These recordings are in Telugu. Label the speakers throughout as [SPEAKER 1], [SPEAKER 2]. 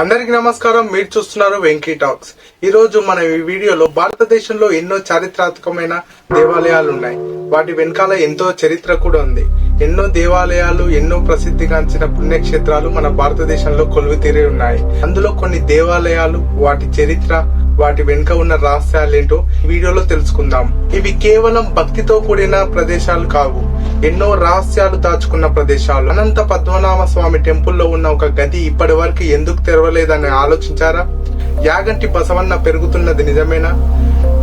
[SPEAKER 1] అందరికీ నమస్కారం. మీరు చూస్తున్నారు వెంకీ టాక్స్. ఈ రోజు మన ఈ వీడియోలో భారతదేశంలో ఎన్నో చారిత్రాత్మకమైన దేవాలయాలు ఉన్నాయి. వాటి వెనకాల ఎంతో చరిత్ర కూడా ఉంది. ఎన్నో దేవాలయాలు, ఎన్నో ప్రసిద్ధిగాంచిన పుణ్యక్షేత్రాలు మన భారతదేశంలో కొలువుతీరి ఉన్నాయి. అందులో కొన్ని దేవాలయాలు, వాటి చరిత్ర, వాటి వెనుక ఉన్న రహస్యాలేంటో వీడియోలో తెలుసుకుందాం. ఇవి కేవలం భక్తితో కూడిన ప్రదేశాలు కావు, ఎన్నో రహస్యాలు దాచుకున్న ప్రదేశాలు. అనంత పద్మనాభ స్వామి టెంపుల్లో ఉన్న ఒక గది ఇప్పటి వరకు ఎందుకు తెరవలేదని ఆలోచించారా? యాగంటి బసవన్న పెరుగుతున్నది నిజమేనా?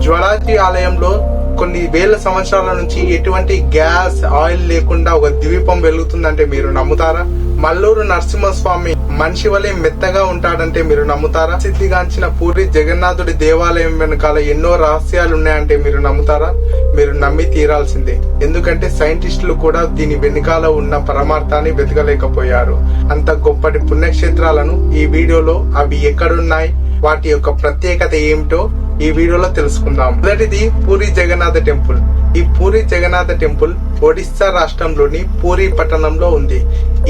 [SPEAKER 1] జ్వాలాజీ ఆలయంలో కొన్ని వేల సంవత్సరాల నుంచి ఎటువంటి గ్యాస్, ఆయిల్ లేకుండా ఒక ద్వీపం వెలుగుతుందంటే మీరు నమ్ముతారా? మల్లూరు నరసింహస్వామి మనిషి వలె మెత్తగా ఉంటాడంటే మీరు నమ్ముతారా? సిద్ధిగాంచిన పూరి జగన్నాథుడి దేవాలయం వెనకాల ఎన్నో రహస్యాలు ఉన్నాయంటే మీరు నమ్ముతారా? మీరు నమ్మి తీరాల్సిందే. ఎందుకంటే సైంటిస్టులు కూడా దీని వెనుకాల ఉన్న పరమార్థాన్ని వెతకలేకపోయారు. అంత గొప్పటి పుణ్యక్షేత్రాలను ఈ వీడియోలో అవి ఎక్కడున్నాయి, వాటి యొక్క ప్రత్యేకత ఏమిటో ఈ వీడియోలో తెలుసుకుందాం. మొదటిది పూరి జగన్నాథ టెంపుల్. ఈ పూరి జగన్నాథ టెంపుల్ ఒడిస్సా రాష్ట్రంలోని పూరి పట్టణంలో ఉంది.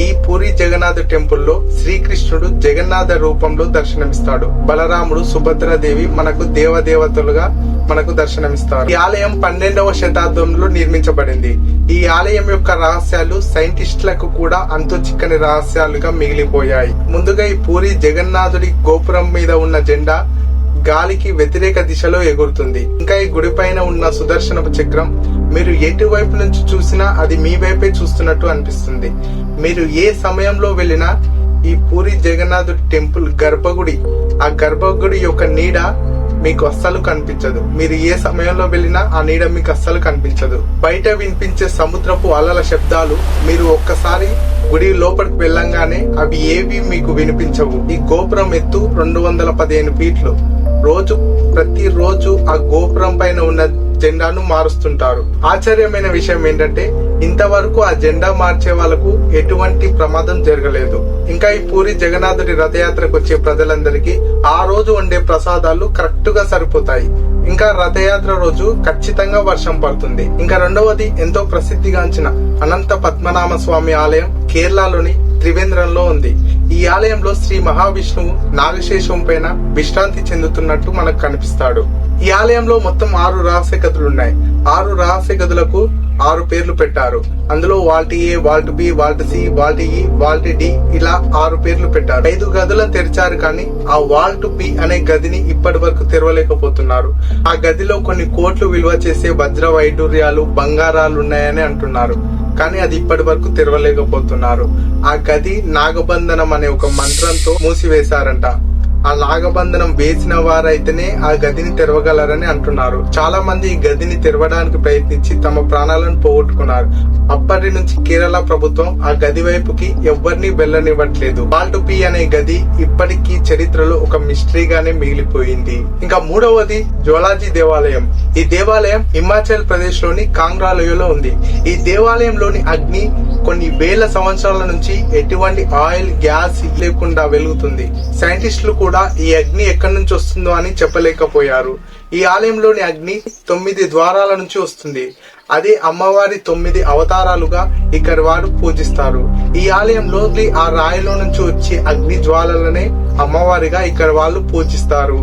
[SPEAKER 1] ఈ పూరి జగన్నాథ టెంపుల్ లో శ్రీకృష్ణుడు జగన్నాథ రూపంలో దర్శనమిస్తాడు. బలరాముడు, సుభద్రాదేవి మనకు దేవదేవతలుగా మనకు దర్శనమిస్తారు. ఈ ఆలయం 12వ శతాబ్దంలో నిర్మించబడింది. ఈ ఆలయం యొక్క రహస్యాలు సైంటిస్టులకు కూడా అంతు చిక్కని రహస్యాలుగా మిగిలిపోయాయి. ముందుగా ఈ పూరి జగన్నాథుడి గోపురం మీద ఉన్న జెండా గాలికి వ్యతిరేక దిశలో ఎగురుతుంది. ఇంకా ఈ గుడి పైన ఉన్న సుదర్శన చక్రం మీరు ఎటువైపు నుంచి చూసినా అది మీ వైపే చూస్తున్నట్టు అనిపిస్తుంది. మీరు ఏ సమయంలో వెళ్ళినా ఈ పూరి జగన్నాథుడి టెంపుల్ గర్భగుడి, ఆ గర్భగుడి యొక్క నీడ మీకు అస్సలు కనిపించదు. మీరు ఏ సమయంలో వెళ్ళినా ఆ నీడ మీకు అస్సలు కనిపించదు. బయట వినిపించే సముద్రపు అలల శబ్దాలు మీరు ఒక్కసారి గుడి లోపలికి వెళ్ళంగానే అవి ఏవి మీకు వినిపించవు. ఈ గోపురం ఎత్తు 215 ఫీట్లు. ప్రతిరోజు ఆ గోపురం పైన ఉన్న జెండాను మారుస్తుంటారు. ఆశ్చర్యమైన విషయం ఏంటంటే ఇంతవరకు ఆ జెండా మార్చే వాళ్లకు ఎటువంటి ప్రమాదం జరగలేదు. ఇంకా ఈ పూరి జగన్నాథుడి రథయాత్రకు వచ్చే ప్రజలందరికీ ఆ రోజు వండే ప్రసాదాలు కరెక్ట్ గా సరిపోతాయి. ఇంకా రథయాత్ర రోజు ఖచ్చితంగా వర్షం పడుతుంది. ఇంకా రెండవది ఎంతో ప్రసిద్ధిగాంచిన అనంత పద్మనాభ స్వామి ఆలయం కేరళలోని త్రివేంద్రంలో ఉంది. ఈ ఆలయంలో శ్రీ మహావిష్ణువు నాగశేషం పైన విశ్రాంతి చెందుతున్నట్టు మనకు కనిపిస్తాడు. ఈ ఆలయంలో మొత్తం 6 రహస్య గదులున్నాయి. 6 రహస్య గదులకు 6 పేర్లు పెట్టారు. అందులో vault A, vault B, vault C, vault E, vault D ఇలా 6 పేర్లు పెట్టారు. 5 గదులను తెరిచారు, కానీ ఆ వాల్ట్ బి అనే గదిని ఇప్పటి వరకు తెరవలేకపోతున్నారు. ఆ గదిలో కొన్ని కోట్లు విలువ చేసే వజ్ర వైడూర్యాలు, బంగారాలు ఉన్నాయని అంటున్నారు, కానీ అది ఇప్పటి వరకు తెరవలేకపోతున్నారు. ఆ గది నాగబంధనం అనే ఒక మంత్రంతో మూసివేశారంట. ఆ నాగబంధనం వేసిన వారైతేనే ఆ గదిని తెరవగలరని అంటున్నారు. చాలా మంది ఈ గదిని తెరవడానికి ప్రయత్నించి తమ ప్రాణాలను పోగొట్టుకున్నారు. అప్పటి నుంచి కేరళ ప్రభుత్వం ఆ గది వైపుకి ఎవరిని వెళ్లనివ్వట్లేదు. వాల్ట్ పి అనే గది ఇప్పటికీ చరిత్రలో ఒక మిస్టరీగానే మిగిలిపోయింది. ఇంకా మూడవది జ్వాలాజీ దేవాలయం. ఈ దేవాలయం హిమాచల్ ప్రదేశ్ లోని కాంగ్రాలయలో ఉంది. ఈ దేవాలయంలోని అగ్ని కొన్ని వేల సంవత్సరాల నుంచి ఎటువంటి ఆయిల్, గ్యాస్ లేకుండా వెలుగుతుంది. సైంటిస్టులు కూడా ఈ అగ్ని ఎక్కడి నుంచి వస్తుందో అని చెప్పలేకపోయారు. ఈ ఆలయంలోని అగ్ని 9 ద్వారాల నుంచి వస్తుంది. అదే అమ్మవారి 9 అవతారాలుగా ఇక్కడ వారు పూజిస్తారు. ఈ ఆలయంలో ఆ రాయిలో నుంచి వచ్చే అగ్ని జ్వాలలనే అమ్మవారిగా ఇక్కడ వాళ్ళు పూజిస్తారు.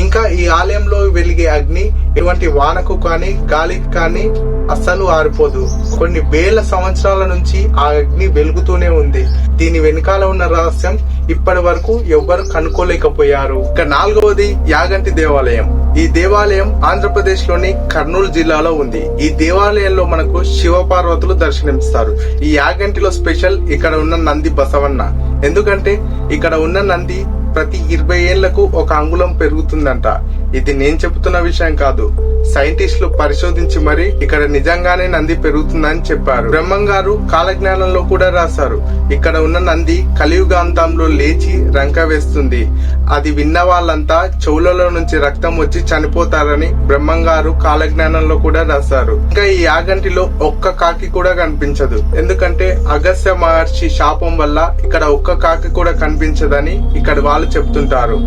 [SPEAKER 1] ఇంకా ఈ ఆలయంలో వెలిగే అగ్ని ఎటువంటి వానకు కానీ గాలికి కానీ అస్సలు ఆరిపోదు. కొన్ని వేల సంవత్సరాల నుంచి ఆ అగ్ని వెలుగుతూనే ఉంది. దీని వెనకాల ఉన్న రహస్యం ఇప్పటి వరకు ఎవ్వరు కనుక్కోలేకపోయారు. ఇక నాలుగవది యాగంటి దేవాలయం. ఈ దేవాలయం ఆంధ్రప్రదేశ్ లోని కర్నూలు జిల్లాలో ఉంది. ఈ దేవాలయంలో మనకు శివపార్వతులు దర్శనమిస్తారు. ఈ యాగంటిలో స్పెషల్ ఇక్కడ ఉన్న నంది బసవన్న. ఎందుకంటే ఇక్కడ ఉన్న నంది ప్రతి 20 ఏళ్లకు 1 అంగుళం పెరుగుతుందంట. ఇది నేను చెబుతున్న విషయం కాదు, సైంటిస్టులు పరిశోధించి మరి ఇక్కడ నిజంగానే నంది పెరుగుతుందని చెప్పారు. బ్రహ్మంగారు కాలజ్ఞానంలో కూడా రాశారు, ఇక్కడ ఉన్న నంది కలియుగాంతంలో లేచి రంక వేస్తుంది. అది విన్న వాళ్ళంతా చెవులలో నుంచి రక్తం వచ్చి చనిపోతారని బ్రహ్మంగారు కాలజ్ఞానంలో కూడా రాశారు. ఇంకా ఈ యాగంటిలో ఒక్క కాకి కూడా కనిపించదు. ఎందుకంటే అగస్త్య మహర్షి శాపం వల్ల ఇక్కడ ఒక్క కాకి కూడా కనిపించదని ఇక్కడ వాళ్ళు చెప్తుంటారు.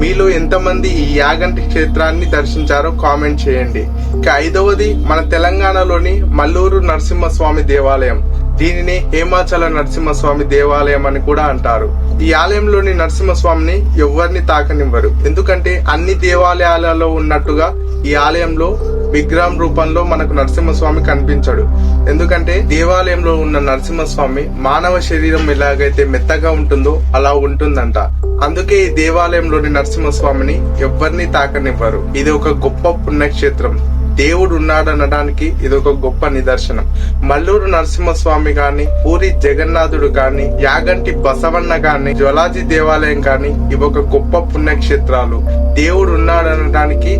[SPEAKER 1] మీలో ఎంతమంది ఈ యాగంటి క్షేత్రాన్ని దర్శించారో కామెంట్ చేయండి. ఇక ఐదవది మన తెలంగాణలోని మల్లూరు నరసింహస్వామి దేవాలయం. దీనిని హేమాచల నరసింహస్వామి దేవాలయం అని కూడా అంటారు. ఈ ఆలయంలోని నరసింహస్వామిని ఎవరిని తాకనివ్వరు. ఎందుకంటే అన్ని దేవాలయాలలో ఉన్నట్టుగా ఈ ఆలయంలో విగ్రహం రూపంలో మనకు నరసింహస్వామి కనిపించడు. ఎందుకంటే దేవాలయంలో ఉన్న నరసింహస్వామి మానవ శరీరం ఎలాగైతే మెత్తగా ఉంటుందో అలా ఉంటుందంట. అందుకే ఈ దేవాలయంలోని నరసింహస్వామిని ఎవరిని తాకనివ్వరు. ఇది ఒక గొప్ప పుణ్యక్షేత్రం. దేవుడు ఉన్నాడనడానికి ఇది ఒక గొప్ప నిదర్శనం. మల్లూరు నరసింహస్వామి గాని, పూరి జగన్నాథుడు గాని, యాగంటి బసవన్న గాని, జ్వలాజీ దేవాలయం గాని ఇవి ఒక గొప్ప పుణ్యక్షేత్రాలు. దేవుడు ఉన్నాడనడానికి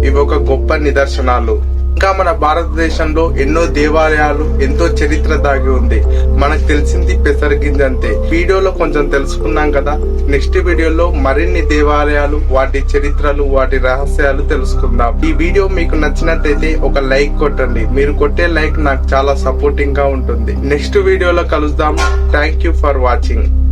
[SPEAKER 1] ఇవి ఒక గొప్ప నిదర్శనాలు. ఇంకా మన భారతదేశంలో ఎన్నో దేవాలయాలు, ఎంతో చరిత్ర దాగి ఉంది. మనకు తెలిసింది పెసరగింజ అంతే. వీడియోలో కొంచెం తెలుసుకున్నాం కదా. నెక్స్ట్ వీడియోలో మరిన్ని దేవాలయాలు, వాటి చరిత్రలు, వాటి రహస్యాలు తెలుసుకుందాం. ఈ వీడియో మీకు నచ్చినట్టయితే ఒక లైక్ కొట్టండి. మీరు కొట్టే లైక్ నాకు చాలా సపోర్టింగ్ గా ఉంటుంది. నెక్స్ట్ వీడియోలో కలుద్దాం. Thank you for watching.